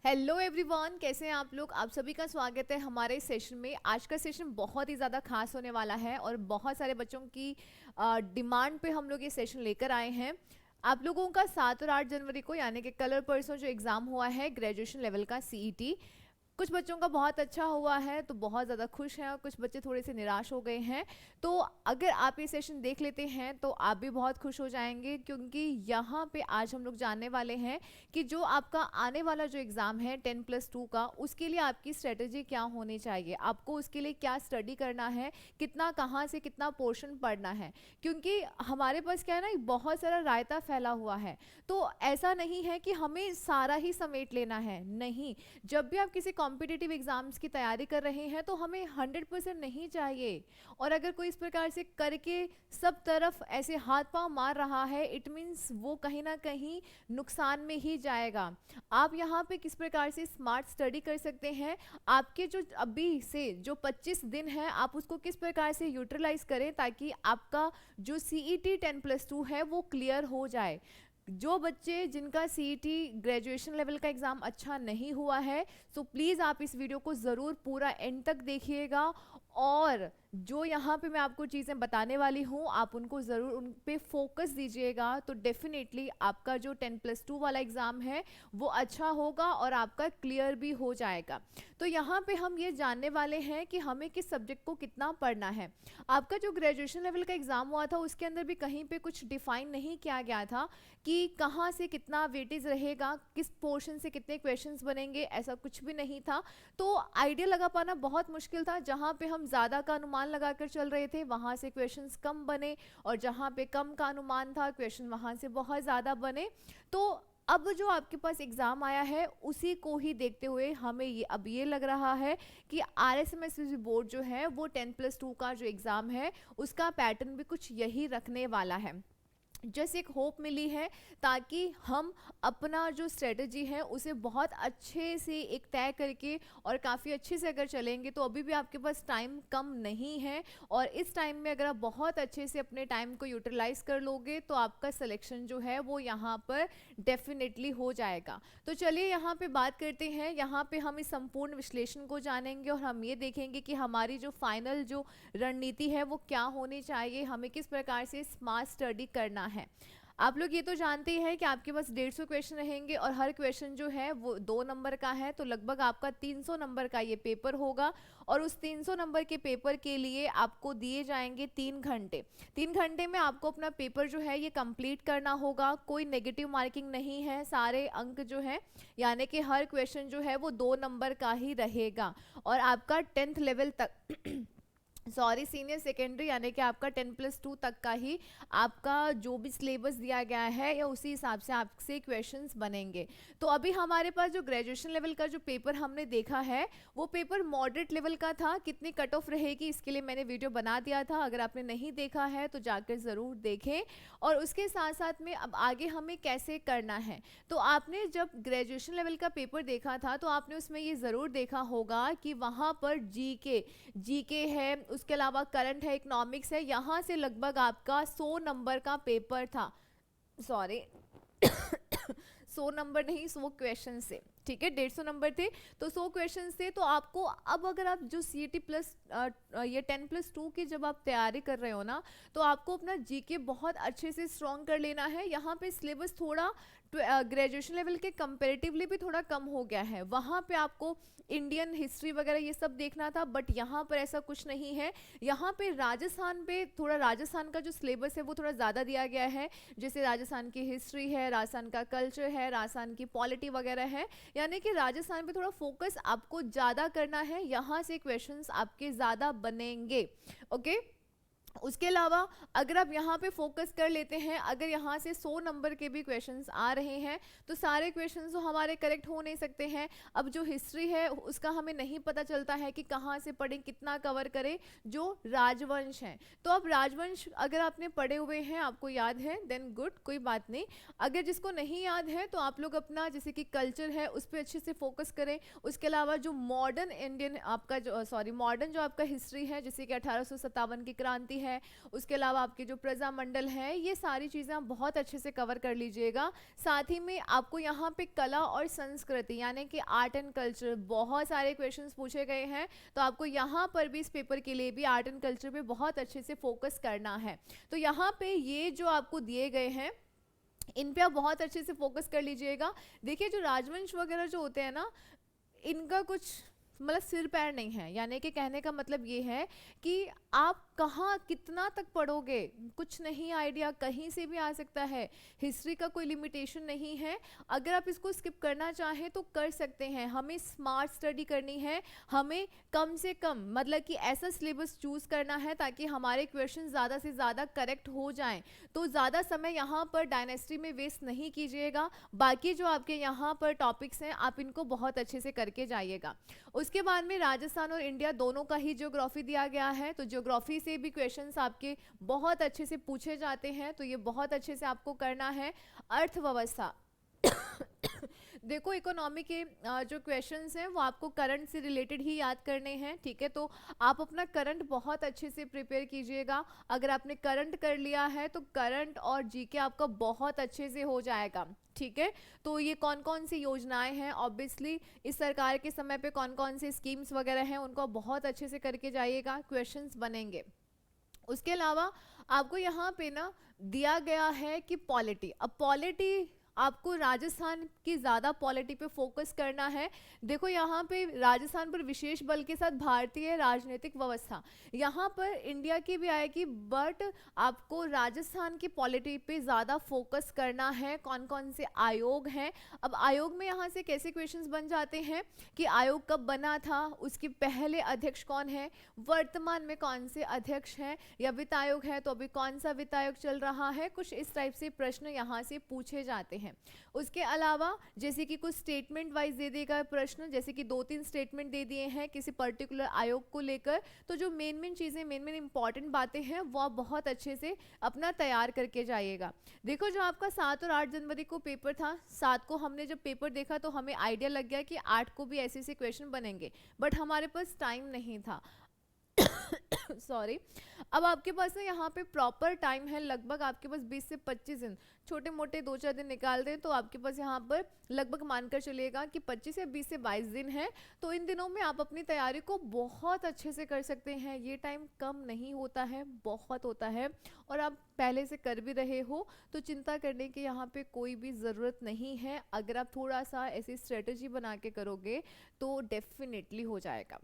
Hello everyone, कैसे हैं आप लोग। आप सभी का स्वागत है हमारे सेशन में। आज का सेशन बहुत ही ज़्यादा खास होने वाला है और बहुत सारे बच्चों की डिमांड पे हम लोग ये सेशन लेकर आए हैं। आप लोगों का 7 और 8 जनवरी को यानी कि कलर परसों जो एग्ज़ाम हुआ है ग्रेजुएशन लेवल का सीईटी, कुछ बच्चों का बहुत अच्छा हुआ है तो बहुत ज़्यादा खुश हैं और कुछ बच्चे थोड़े से निराश हो गए हैं। तो अगर आप ये सेशन देख लेते हैं तो आप भी बहुत खुश हो जाएंगे, क्योंकि यहाँ पे आज हम लोग जानने वाले हैं कि जो आपका आने वाला जो एग्ज़ाम है 10+2 का, उसके लिए आपकी स्ट्रेटजी क्या होनी चाहिए, आपको उसके लिए क्या स्टडी करना है, कितना कहाँ से कितना पोर्शन पढ़ना है। क्योंकि हमारे पास क्या है ना, बहुत सारा रायता फैला हुआ है। तो ऐसा नहीं है कि हमें सारा ही समेट लेना है, नहीं। जब भी आप किसी कॉम्पिटिटिव एग्जाम्स की तैयारी कर रहे हैं तो हमें 100% नहीं चाहिए। और अगर कोई इस प्रकार से करके सब तरफ ऐसे हाथ पांव मार रहा है, इट मीन्स वो कहीं ना कहीं नुकसान में ही जाएगा। आप यहाँ पे किस प्रकार से स्मार्ट स्टडी कर सकते हैं, आपके जो अभी से जो 25 दिन है आप उसको किस प्रकार से यूटिलाइज करें ताकि आपका जो सीईटी 10+2 है वो क्लियर हो जाए। जो बच्चे जिनका सीईटी ग्रेजुएशन लेवल का एग्ज़ाम अच्छा नहीं हुआ है, सो प्लीज़ आप इस वीडियो को ज़रूर पूरा एंड तक देखिएगा। और जो यहाँ पे मैं आपको चीज़ें बताने वाली हूँ आप उनको ज़रूर उन पे फोकस दीजिएगा, तो डेफिनेटली आपका जो 10+2 वाला एग्ज़ाम है वो अच्छा होगा और आपका क्लियर भी हो जाएगा। तो यहाँ पे हम ये जानने वाले हैं कि हमें किस सब्जेक्ट को कितना पढ़ना है। आपका जो ग्रेजुएशन लेवल का एग्ज़ाम हुआ था उसके अंदर भी कहीं पे कुछ डिफाइन नहीं किया गया था कि कहाँ से कितना वेटेज रहेगा, किस पोर्शन से कितने क्वेश्चंस बनेंगे, ऐसा कुछ भी नहीं था। तो आइडिया लगा पाना बहुत मुश्किल था। जहाँ पे हम ज़्यादा का अनुमान लगाकर चल रहे थे वहाँ से क्वेश्चंस कम बने, और जहाँ पे कम का अनुमान था क्वेश्चन वहाँ से बहुत ज़्यादा बने। तो अब जो आपके पास एग्ज़ाम आया है उसी को ही देखते हुए हमें ये लग रहा है कि आरएसएमएससी बोर्ड जो है वो 10+2 का जो एग्ज़ाम है उसका पैटर्न भी कुछ यही रखने वाला है। जैसे एक होप मिली है, ताकि हम अपना जो स्ट्रेटजी है उसे बहुत अच्छे से एक तय करके और काफ़ी अच्छे से अगर चलेंगे तो अभी भी आपके पास टाइम कम नहीं है। और इस टाइम में अगर आप बहुत अच्छे से अपने टाइम को यूटिलाइज कर लोगे तो आपका सिलेक्शन जो है वो यहाँ पर डेफिनेटली हो जाएगा। तो चलिए यहाँ पे बात करते हैं, यहाँ पे हम इस संपूर्ण विश्लेषण को जानेंगे और हम ये देखेंगे कि हमारी जो फाइनल जो रणनीति है वो क्या होनी चाहिए, हमें किस प्रकार से स्मार्ट स्टडी करना है। आप लोग ये तो जानते ही हैं कि आपके पास 150 क्वेश्चन रहेंगे और हर क्वेश्चन जो है वो 2 नंबर का है, तो लगभग आपका 300 नंबर का ये पेपर होगा। और उस 300 नंबर के पेपर के लिए आपको दिए जाएंगे 3 घंटे। 3 घंटे में आपको अपना पेपर जो है ये कंप्लीट करना होगा। कोई नेगेटिव मार्किंग नहीं है, सारे अंक जो है यानी कि हर क्वेश्चन जो है वो 2 नंबर का ही रहेगा। और आपका 10th लेवल तक सॉरी सीनियर सेकेंडरी यानी कि आपका 10+2 तक का ही आपका जो भी सिलेबस दिया गया है या उसी हिसाब से आपसे क्वेश्चंस बनेंगे। तो अभी हमारे पास जो ग्रेजुएशन लेवल का जो पेपर हमने देखा है वो पेपर मॉडरेट लेवल का था। कितनी कट ऑफ रहेगी इसके लिए मैंने वीडियो बना दिया था, अगर आपने नहीं देखा है तो जाकर ज़रूर देखें। और उसके साथ साथ में अब आगे हमें कैसे करना है, तो आपने जब ग्रेजुएशन लेवल का पेपर देखा था तो आपने उसमें ये ज़रूर देखा होगा कि वहाँ पर जीके है, उसके अलावा करंट है, इकोनॉमिक्स है, यहाँ से लगभग आपका 100 नंबर का पेपर था। सॉरी 100 नंबर नहीं, 100 क्वेश्चन से, ठीक है, 150 नंबर थे तो 100 क्वेश्चन थे। तो आपको अब अगर आप जो सीईटी प्लस ये 10+2 की जब आप तैयारी कर रहे हो ना, तो आपको अपना जीके बहुत अच्छे से स्ट्रॉन्ग कर लेना है। यहाँ पे सिलेबस थोड़ा ग्रेजुएशन लेवल के कंपेरेटिवली भी थोड़ा कम हो गया है। वहाँ पे आपको इंडियन हिस्ट्री वगैरह ये सब देखना था, बट यहाँ पर ऐसा कुछ नहीं है। यहाँ पे राजस्थान पे थोड़ा, राजस्थान का जो सिलेबस है वो थोड़ा ज़्यादा दिया गया है। जैसे राजस्थान की हिस्ट्री है, राजस्थान का कल्चर है, राजस्थान की पॉलिटी वगैरह है, यानी कि राजस्थान पे थोड़ा फोकस आपको ज़्यादा करना है। यहाँ से क्वेश्चंस आपके ज़्यादा बनेंगे, ओके। उसके अलावा अगर आप यहाँ पे फोकस कर लेते हैं, अगर यहाँ से 100 नंबर के भी क्वेश्चंस आ रहे हैं तो सारे क्वेश्चंस तो हमारे करेक्ट हो नहीं सकते हैं। अब जो हिस्ट्री है उसका हमें नहीं पता चलता है कि कहाँ से पढ़ें, कितना कवर करें। जो राजवंश हैं, तो अब राजवंश अगर आपने पढ़े हुए हैं, आपको याद है, देन गुड, कोई बात नहीं। अगर जिसको नहीं याद है तो आप लोग अपना जैसे कि कल्चर है उस पर अच्छे से फोकस करें। उसके अलावा जो मॉडर्न इंडियन आपका जो मॉडर्न जो आपका हिस्ट्री है, जैसे कि 1857 की क्रांति है, उसके अलावा आपके जो प्रजामंडल है, ये सारी चीज़ें आप बहुत अच्छे से कवर कर लीजिएगा। साथ ही में आपको यहाँ पे कला और संस्कृति यानी कि आर्ट एंड कल्चर बहुत सारे क्वेश्चंस पूछे गए हैं, तो आपको यहाँ पर भी इस पेपर के लिए भी आर्ट एंड कल्चर पे बहुत अच्छे से फोकस करना है। तो यहाँ पे ये जो आपको दिए गए हैं इन पे आप बहुत अच्छे से फोकस कर लीजिएगा। देखिए जो राजवंश वगैरह जो होते हैं ना, इनका कुछ मतलब सिर पैर नहीं है, यानी कि कहने का मतलब ये है कि आप कहाँ कितना तक पढ़ोगे, कुछ नहीं आइडिया कहीं से भी आ सकता है। हिस्ट्री का कोई लिमिटेशन नहीं है, अगर आप इसको स्किप करना चाहें तो कर सकते हैं। हमें स्मार्ट स्टडी करनी है, हमें कम से कम मतलब कि ऐसा सिलेबस चूज करना है ताकि हमारे क्वेश्चन ज़्यादा से ज़्यादा करेक्ट हो जाएं। तो ज़्यादा समय यहाँ पर डायनेस्टी में वेस्ट नहीं कीजिएगा, बाकी जो आपके यहाँ पर टॉपिक्स हैं आप इनको बहुत अच्छे से करके जाइएगा। उसके बाद में राजस्थान और इंडिया दोनों का ही ज्योग्राफी दिया गया है, तो ज्योग्राफी से भी क्वेश्चंस आपके बहुत अच्छे से पूछे जाते हैं, तो ये बहुत अच्छे से आपको करना है। अर्थव्यवस्था देखो इकोनॉमी के जो क्वेश्चंस हैं वो आपको करंट से रिलेटेड ही याद करने हैं, ठीक है। तो आप अपना करंट बहुत अच्छे से प्रिपेयर कीजिएगा। अगर आपने करंट कर लिया है तो करंट और जीके आपका बहुत अच्छे से हो जाएगा, ठीक है। तो ये कौन कौन सी योजनाएं हैं, ऑब्वियसली इस सरकार के समय पे कौन कौन सी स्कीम्स वगैरह हैं, उनको बहुत अच्छे से करके जाइएगा, क्वेश्चंस बनेंगे। उसके अलावा आपको यहाँ पे ना दिया गया है कि पॉलिटी, अब पॉलिटी आपको राजस्थान की ज़्यादा पॉलिटी पे फोकस करना है। देखो यहाँ पे राजस्थान पर विशेष बल के साथ भारतीय राजनीतिक व्यवस्था, यहाँ पर इंडिया की भी आएगी, बट आपको राजस्थान की पॉलिटी पे ज़्यादा फोकस करना है। कौन कौन से आयोग हैं, अब आयोग में यहाँ से कैसे क्वेश्चंस बन जाते हैं कि आयोग कब बना था, उसके पहले अध्यक्ष कौन है, वर्तमान में कौन से अध्यक्ष हैं, या वित्त आयोग है तो अभी कौन सा वित्त आयोग चल रहा है, कुछ इस टाइप से प्रश्न यहाँ से पूछे जाते हैं। उसके अलावा जैसे कि कुछ स्टेटमेंट वाइज दे देगा प्रश्न, जैसे कि 2-3 स्टेटमेंट दे दिए हैं किसी पर्टिकुलर आयोग को लेकर, तो जो मेन चीज़ें मेन इंपॉर्टेंट बातें हैं वो आप बहुत अच्छे से अपना तैयार करके जाइएगा। देखो जो आपका 7 और 8 जनवरी को पेपर था, 7 को हमने जब पेपर देखा तो हमें आइडिया लग गया कि 8 को भी ऐसे क्वेश्चन बनेंगे, बट हमारे पास टाइम नहीं था सॉरी। अब आपके पास ना यहाँ पे प्रॉपर टाइम है, लगभग आपके पास 20 से 25 दिन, छोटे मोटे 2-4 दिन निकाल दें तो आपके पास यहाँ पर लगभग मानकर चलिएगा कि 25 या 20 से 22 दिन है। तो इन दिनों में आप अपनी तैयारी को बहुत अच्छे से कर सकते हैं, ये टाइम कम नहीं होता है, बहुत होता है, और आप पहले से कर भी रहे हो तो चिंता करने की यहाँ पे कोई भी ज़रूरत नहीं है। अगर आप थोड़ा सा ऐसी स्ट्रेटजी बना के करोगे तो डेफिनेटली हो जाएगा,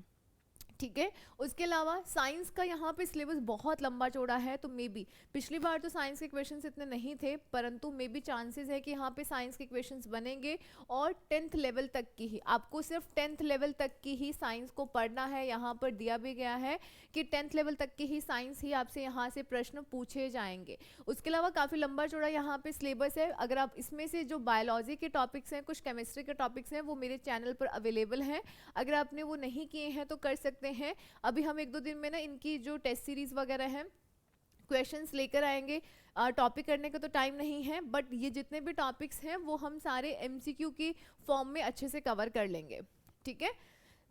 ठीक है। उसके अलावा साइंस का यहाँ पे सिलेबस बहुत लंबा चौड़ा है, तो मे बी पिछली बार तो साइंस के क्वेश्चंस इतने नहीं थे, परंतु मे बी चांसेस है कि यहाँ पे साइंस के क्वेश्चंस बनेंगे, और 10th लेवल तक की ही आपको, सिर्फ 10th लेवल तक की ही साइंस को पढ़ना है। यहाँ पर दिया भी गया है कि 10th लेवल तक की ही साइंस ही आपसे यहाँ से प्रश्न पूछे जाएंगे। उसके अलावा काफ़ी लंबा चौड़ा यहाँ पे सिलेबस है। अगर आप इसमें से जो बायोलॉजी के टॉपिक्स हैं, कुछ केमिस्ट्री के टॉपिक्स हैं, वो मेरे चैनल पर अवेलेबल हैं, अगर आपने वो नहीं किए हैं तो कर सकते हैं। अभी हम 1-2 दिन में ना इनकी जो टेस्ट सीरीज वगैरह हैं क्वेश्चंस लेकर आएंगे। टॉपिक करने का तो टाइम नहीं है, बट ये जितने भी टॉपिक्स हैं वो हम सारे एमसीक्यू की फॉर्म में अच्छे से कवर कर लेंगे, ठीक है।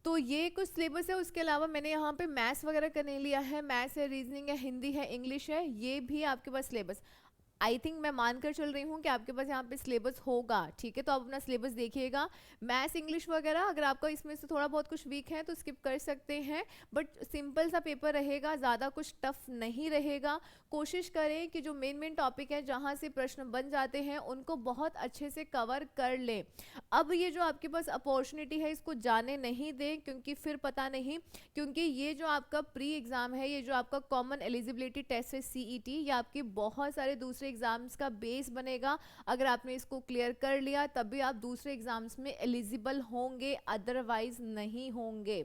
तो ये कुछ सिलेबस है। उसके अलावा मैंने यहाँ पे मैथ्स वगैरह का नहीं लिया है, मैथ्स है, रीजनिंग है, हिंदी है, इंग्लिश है, ये भी आपके पास सिलेबस आई थिंक मैं मानकर चल रही हूँ कि आपके पास यहाँ पे सिलेबस होगा, ठीक है। तो आप अपना सिलेबस देखिएगा। मैथ्स इंग्लिश वगैरह अगर आपका इसमें से थोड़ा बहुत कुछ वीक है तो स्किप कर सकते हैं, बट सिंपल सा पेपर रहेगा, ज़्यादा कुछ टफ नहीं रहेगा। कोशिश करें कि जो मेन टॉपिक है जहाँ से प्रश्न बन जाते हैं उनको बहुत अच्छे से कवर कर लें। अब ये जो आपके पास अपॉर्चुनिटी है इसको जाने नहीं दें, क्योंकि फिर पता नहीं, क्योंकि ये जो आपका प्री एग्ज़ाम है, ये जो आपका कॉमन एलिजिबिलिटी टेस्ट है CET, ये आपके बहुत सारे दूसरे एग्जाम्स का बेस बनेगा। अगर आपने इसको क्लियर कर लिया तभी आप दूसरे एग्जाम्स में एलिजिबल होंगे, अदरवाइज नहीं होंगे,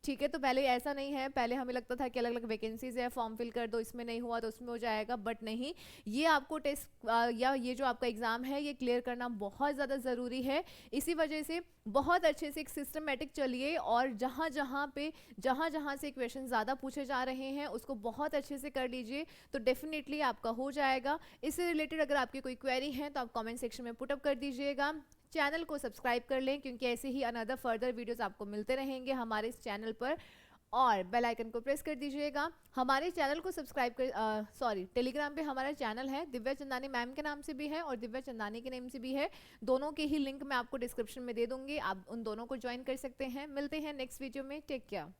ठीक है। तो पहले ऐसा नहीं है, पहले हमें लगता था कि अलग अलग वैकेंसीज है, फॉर्म फिल कर दो, इसमें नहीं हुआ तो उसमें हो जाएगा, बट नहीं, ये आपको टेस्ट या ये जो आपका एग्जाम है ये क्लियर करना बहुत ज़्यादा ज़रूरी है। इसी वजह से बहुत अच्छे से एक सिस्टमेटिक चलिए, और जहाँ जहाँ से क्वेश्चन ज़्यादा पूछे जा रहे हैं उसको बहुत अच्छे से कर लीजिए, तो डेफिनेटली आपका हो जाएगा। इससे रिलेटेड अगर आपकी कोई क्वेरी है तो आप कमेंट सेक्शन में पुटअप कर दीजिएगा। चैनल को सब्सक्राइब कर लें, क्योंकि ऐसे ही अनदर फर्दर वीडियोस आपको मिलते रहेंगे हमारे इस चैनल पर। और बेल आइकन को प्रेस कर दीजिएगा। हमारे चैनल को सब्सक्राइब कर टेलीग्राम पे हमारा चैनल है, दिव्या चंदानी मैम के नाम से भी है और दिव्या चंदानी के नेम से भी है। दोनों के ही लिंक मैं आपको डिस्क्रिप्शन में दे दूंगी, आप उन दोनों को ज्वाइन कर सकते हैं। मिलते हैं नेक्स्ट वीडियो में, टेक केयर।